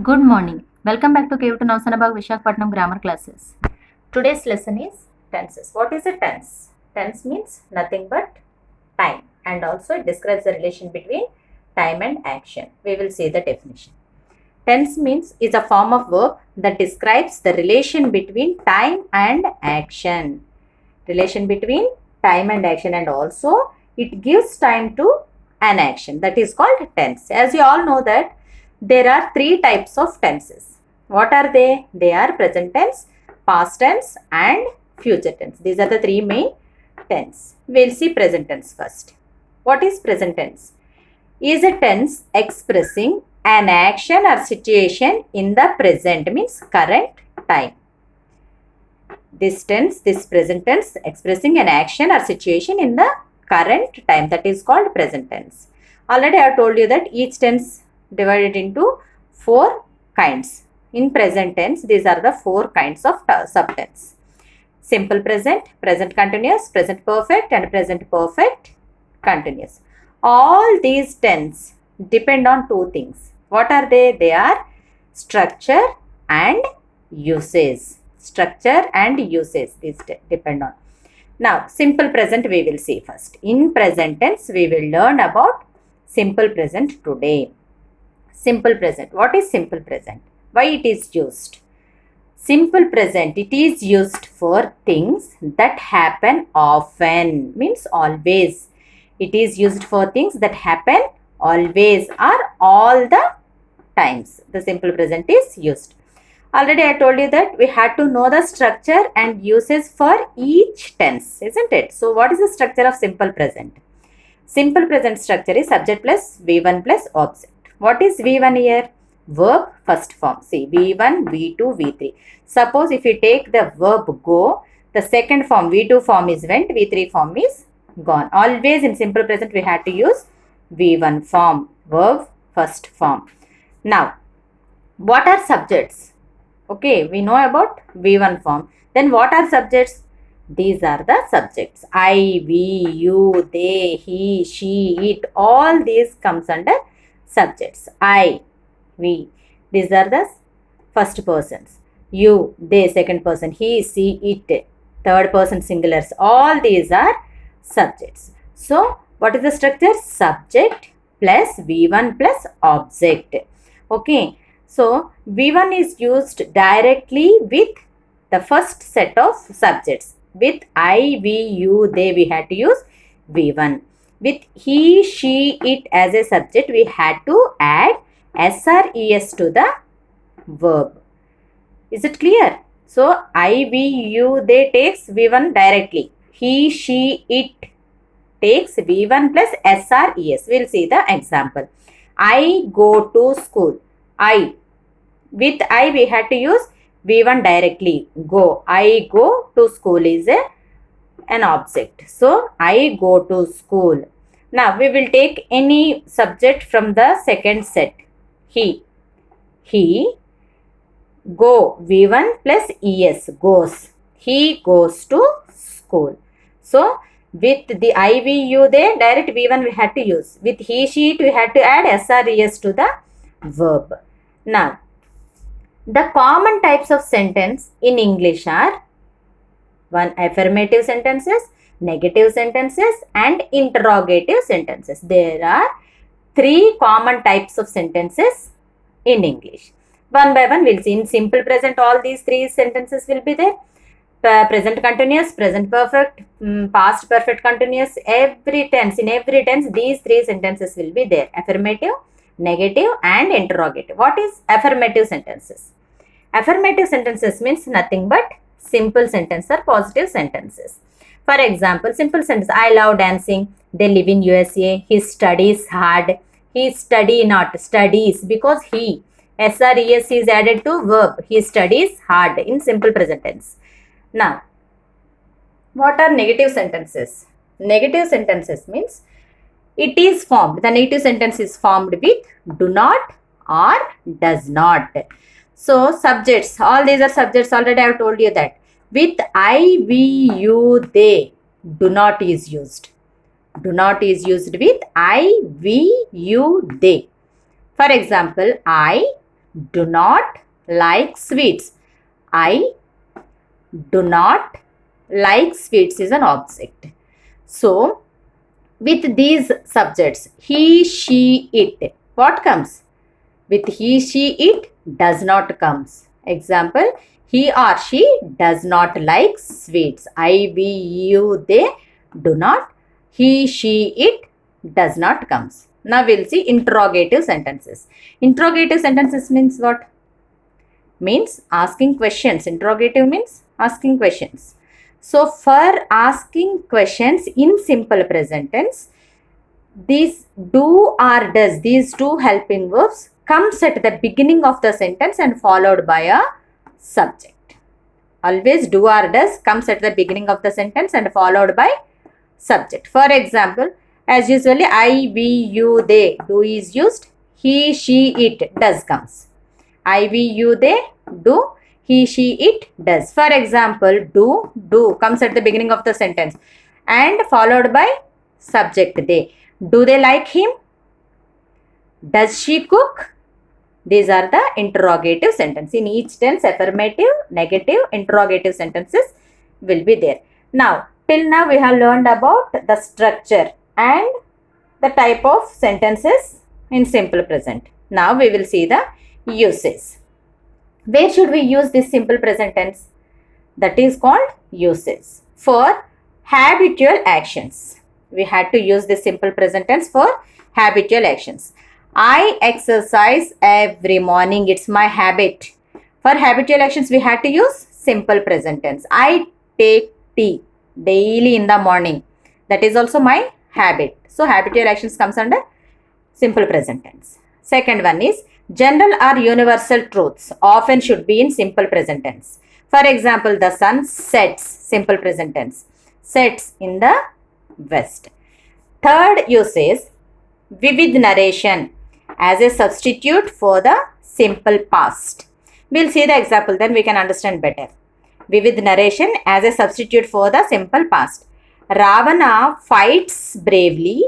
Good morning. Welcome back to Cave to Navsanabag Vishakhapatnam grammar classes. Today's lesson is tenses. What is a tense? Tense means nothing but time, and also it describes the relation between time and action. We will see the definition. Tense means is a form of verb that describes the relation between time and action. Relation between time and action, and also it gives time to an action, that is called tense. As you all know that there are three types of tenses. What are they? They are present tense, past tense and future tense. These are the three main tense. We'll see present tense first. What is present tense? Is a tense expressing an action or situation in the present, means current time. This tense, this present tense, expressing an action or situation in the current time, that is called present tense. Already I have told you that each tense divided into four kinds. In present tense, these are the four kinds of subtense. Simple present, present continuous, present perfect and present perfect continuous. All these tense depend on two things. What are they? They are structure and usage. Structure and usage, these depend on. Now, simple present we will see first. In present tense, we will learn about simple present today. Simple present. What is simple present? Why it is used? Simple present, it is used for things that happen often, means always. It is used for things that happen always or all the times. The simple present is used. Already I told you that we had to know the structure and uses for each tense, isn't it? So what is the structure of simple present? Simple present structure is subject plus V1 plus object. What is V1 here? Verb first form. See, V1, V2, V3. Suppose if you take the verb go, the second form, V2 form is went, V3 form is gone. Always in simple present we had to use V1 form, verb first form. Now, what are subjects? Okay, we know about V1 form. Then what are subjects? These are the subjects. I, we, you, they, he, she, it. All these comes under subjects. I, we. These are the first persons. You, they, second person. He, she, it. Third person singulars. All these are subjects. So, what is the structure? Subject plus V1 plus object. Okay. So, V1 is used directly with the first set of subjects. With I, we, you, they, we had to use V1. With he, she, it as a subject, we had to add SRES to the verb. Is it clear? So, I, we, you, they takes V1 directly. He, she, it takes V1 plus SRES. We will see the example. I go to school. I. With I we had to use V1 directly. Go. I go to school is an object. So, I go to school. Now, we will take any subject from the second set. He. He. Go. V1 plus ES. Goes. He goes to school. So, with the I, we, you, they, direct V1 we had to use. With he, she, it, we had to add SRES to the verb. Now, the common types of sentence in English are one, affirmative sentences, negative sentences and interrogative sentences. There are three common types of sentences in English. One by one we will see. In simple present, all these three sentences will be there. Present continuous, present perfect, past perfect continuous, every tense, in every tense these three sentences will be there. Affirmative, negative and interrogative. What is affirmative sentences? Affirmative sentences means nothing but simple sentences or positive sentences. For example, simple sentence, I love dancing, they live in USA, he studies hard, he study not, studies, because he, SRES is added to verb, he studies hard in simple present tense. Now, what are negative sentences? Negative sentences means it is formed, the negative sentence is formed with do not or does not. So, subjects, all these are subjects, already I have told you that. With I, we, you, they, do not is used. Do not is used with I, we, you, they. For example, I do not like sweets. I do not like sweets is an object. So, with these subjects, he, she, it, what comes? With he, she, it does not comes. Example, he or she does not like sweets. I, we, you, they do not. He, she, it does not comes. Now we'll see interrogative sentences. Interrogative sentences means what? Means asking questions. Interrogative means asking questions. So for asking questions in simple present tense, these do or does, these two helping verbs comes at the beginning of the sentence and followed by a subject. Always do or does comes at the beginning of the sentence and followed by subject. For example, as usually I, we, you, they, do is used. He, she, it, does comes. I, we, you, they, do. He, she, it, does. For example, do comes at the beginning of the sentence and followed by subject they. Do they like him? Does she cook? These are the interrogative sentences. In each tense, affirmative, negative, interrogative sentences will be there. Now, till now we have learned about the structure and the type of sentences in simple present. Now we will see the uses. Where should we use this simple present tense? That is called uses. For habitual actions. We had to use this simple present tense for habitual actions. I exercise every morning. It's my habit. For habitual actions, we had to use simple present tense. I take tea daily in the morning. That is also my habit. So, habitual actions comes under simple present tense. Second one is general or universal truths often should be in simple present tense. For example, the sun sets, simple present tense, sets in the west. Third use is vivid narration as a substitute for the simple past. We'll see the example, then we can understand better. Vivid narration as a substitute for the simple past. Ravana fights bravely